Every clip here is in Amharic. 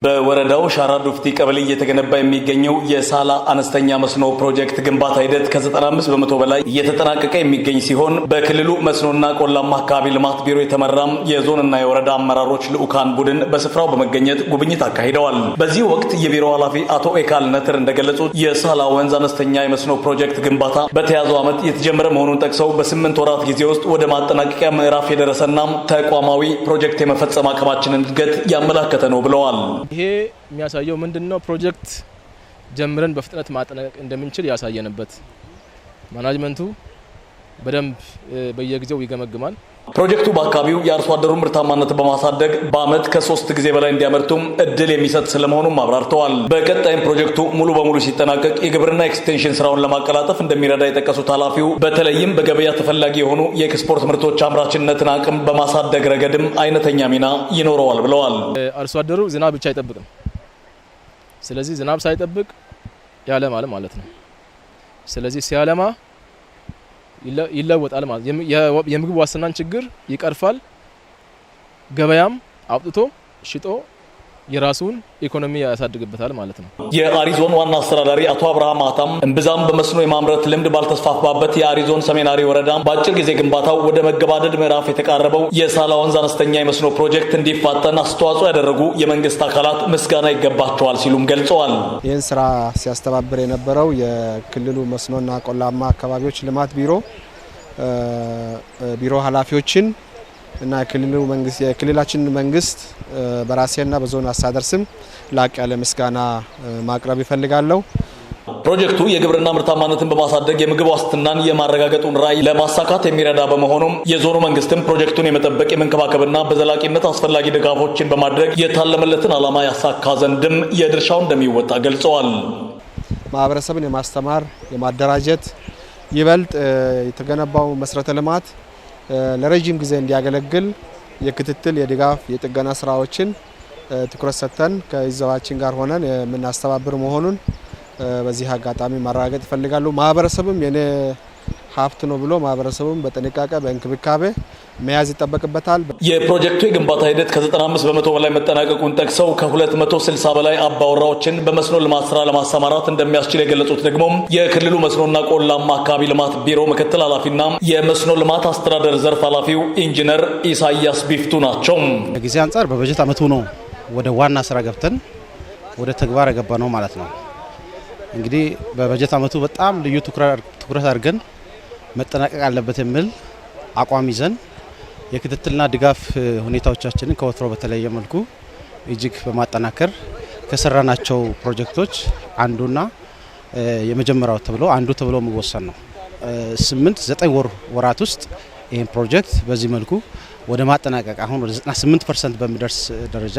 በወረዳው ሻራ ዱፍቲ ቀበሌ እየተገነባ የሚገኘው የሳላ አነስተኛ መስኖ ፕሮጀክት ግንባታ ሂደት ከ95% በላይ እየተጠናቀቀ የሚገኝ ሲሆን በክልሉ መስኖና ቆላማ አካባቢ ልማት ቢሮ የተመራም የዞንና የወረዳ አመራሮች ልዑካን ቡድን በስፍራው በመገኘት ጉብኝት አካሂደዋል። በዚህ ወቅት የቢሮ ኃላፊ አቶ ኤካል ነትር እንደገለጹት የሳላ ወንዝ አነስተኛ የመስኖ ፕሮጀክት ግንባታ በተያዘው ዓመት የተጀመረ መሆኑን ጠቅሰው በ8 ወራት ጊዜ ውስጥ ወደ ማጠናቀቂያ ምዕራፍ የደረሰና ተቋማዊ ፕሮጀክት የመፈጸም አቅማችንን እድገት ያመላከተ ነው ብለዋል። ይሄ የሚያሳየው ምንድነው? ፕሮጀክት ጀምረን በፍጥነት ማጠናቀቅ እንደምንችል ያሳየንበት ማናጅመንቱ በደንብ በየጊዜው ይገመግማል። ፕሮጀክቱ በአካባቢው የአርሶ አደሩን ምርታማነት በማሳደግ በአመት ከ3 ጊዜ በላይ እንዲያመርቱም እድል የሚሰጥ ስለመሆኑም አብራርተዋል። በቀጣይም ፕሮጀክቱ ሙሉ በሙሉ ሲጠናቀቅ የግብርና ኤክስቴንሽን ስራውን ለማቀላጠፍ እንደሚረዳ የጠቀሱት ኃላፊው በተለይም በገበያ ተፈላጊ የሆኑ የኤክስፖርት ምርቶች አምራችነትን አቅም በማሳደግ ረገድም አይነተኛ ሚና ይኖረዋል ብለዋል። አርሶ አደሩ ዝናብ ብቻ አይጠብቅም። ስለዚህ ዝናብ ሳይጠብቅ ያለማል ማለት ነው። ስለዚህ ሲያለማ ይለወጣል ማለት የምግብ ዋስትናን ችግር ይቀርፋል። ገበያም አውጥቶ ሽጦ የራሱን ኢኮኖሚ ያሳድግበታል ማለት ነው። የአሪዞን ዋና አስተዳዳሪ አቶ አብርሃም አታም እንብዛም በመስኖ የማምረት ልምድ ባልተስፋፋበት የአሪዞን ሰሜናሪ ወረዳ በአጭር ጊዜ ግንባታው ወደ መገባደድ ምዕራፍ የተቃረበው የሳላ ወንዝ አነስተኛ የመስኖ ፕሮጀክት እንዲፋጠን አስተዋጽኦ ያደረጉ የመንግስት አካላት ምስጋና ይገባቸዋል ሲሉም ገልጸዋል። ይህን ስራ ሲያስተባብር የነበረው የክልሉ መስኖና ቆላማ አካባቢዎች ልማት ቢሮ ኃላፊዎችን እና የክልላችን መንግስት በራሴና በዞን አስተዳደር ስም ላቅ ያለ ምስጋና ማቅረብ ይፈልጋለሁ። ፕሮጀክቱ የግብርና ምርታማነትን በማሳደግ የምግብ ዋስትናን የማረጋገጡን ራዕይ ለማሳካት የሚረዳ በመሆኑም የዞኑ መንግስትም ፕሮጀክቱን የመጠበቅ የመንከባከብና በዘላቂነት አስፈላጊ ድጋፎችን በማድረግ የታለመለትን ዓላማ ያሳካ ዘንድም የድርሻውን እንደሚወጣ ገልጸዋል። ማህበረሰብን የማስተማር የማደራጀት ይበልጥ የተገነባው መሰረተ ልማት ለረጅም ጊዜ እንዲያገለግል የክትትል የድጋፍ የጥገና ስራዎችን ትኩረት ሰጥተን ከይዘባችን ጋር ሆነን የምናስተባብር መሆኑን በዚህ አጋጣሚ ማረጋገጥ ይፈልጋሉ። ማህበረሰብም የኔ ሀብት ነው ብሎ ማህበረሰቡም በጥንቃቄ በእንክብካቤ መያዝ ይጠበቅበታል። የፕሮጀክቱ የግንባታ ሂደት ከ95% በላይ መጠናቀቁን ጠቅሰው ከ260 በላይ አባወራዎችን በመስኖ ልማት ስራ ለማሰማራት እንደሚያስችል የገለጹት ደግሞ የክልሉ መስኖና ቆላማ አካባቢ ልማት ቢሮ ምክትል ኃላፊና የመስኖ ልማት አስተዳደር ዘርፍ ኃላፊው ኢንጂነር ኢሳያስ ቢፍቱ ናቸው። ከጊዜ አንጻር በበጀት አመቱ ነው ወደ ዋና ስራ ገብተን ወደ ተግባር የገባ ነው ማለት ነው። እንግዲህ በበጀት አመቱ በጣም ልዩ ትኩረት አድርገን መጠናቀቅ አለበት የሚል አቋም ይዘን የክትትልና ድጋፍ ሁኔታዎቻችንን ከወትሮ በተለየ መልኩ እጅግ በማጠናከር ከሰራናቸው ፕሮጀክቶች አንዱና የመጀመሪያው ተብሎ የሚወሰን ነው። 8-9 ወራት ውስጥ ይህን ፕሮጀክት በዚህ መልኩ ወደ ማጠናቀቅ አሁን ወደ 98% በሚደርስ ደረጃ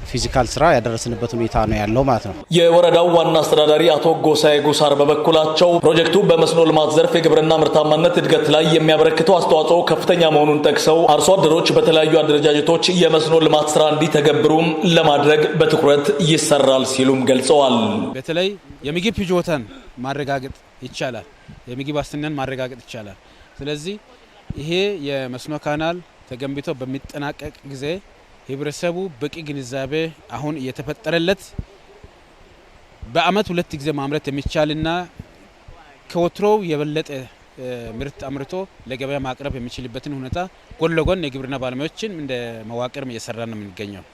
ፊዚካል ስራ ያደረስንበት ሁኔታ ነው ያለው ማለት ነው። የወረዳው ዋና አስተዳዳሪ አቶ ጎሳዬ ጉሳር በበኩላቸው ፕሮጀክቱ በመስኖ ልማት ዘርፍ የግብርና ምርታማነት እድገት ላይ የሚያበረክተው አስተዋጽኦ ከፍተኛ መሆኑን ጠቅሰው አርሶ አደሮች በተለያዩ አደረጃጀቶች የመስኖ ልማት ስራ እንዲተገብሩ ለማድረግ በትኩረት ይሰራል ሲሉም ገልጸዋል። በተለይ የምግብ ፍጆታን ማረጋገጥ ይቻላል፣ የምግብ ዋስትናን ማረጋገጥ ይቻላል። ስለዚህ ይሄ የመስኖ ካናል ተገንብቶ በሚጠናቀቅ ጊዜ ህብረተሰቡ በቂ ግንዛቤ አሁን እየተፈጠረለት በአመት 2 ጊዜ ማምረት የሚቻልና ከወትሮው የበለጠ ምርት አምርቶ ለገበያ ማቅረብ የሚችልበትን ሁኔታ ጎን ለጎን የግብርና ባለሙያዎችን እንደ መዋቅር እየሰራን ነው የምንገኘው።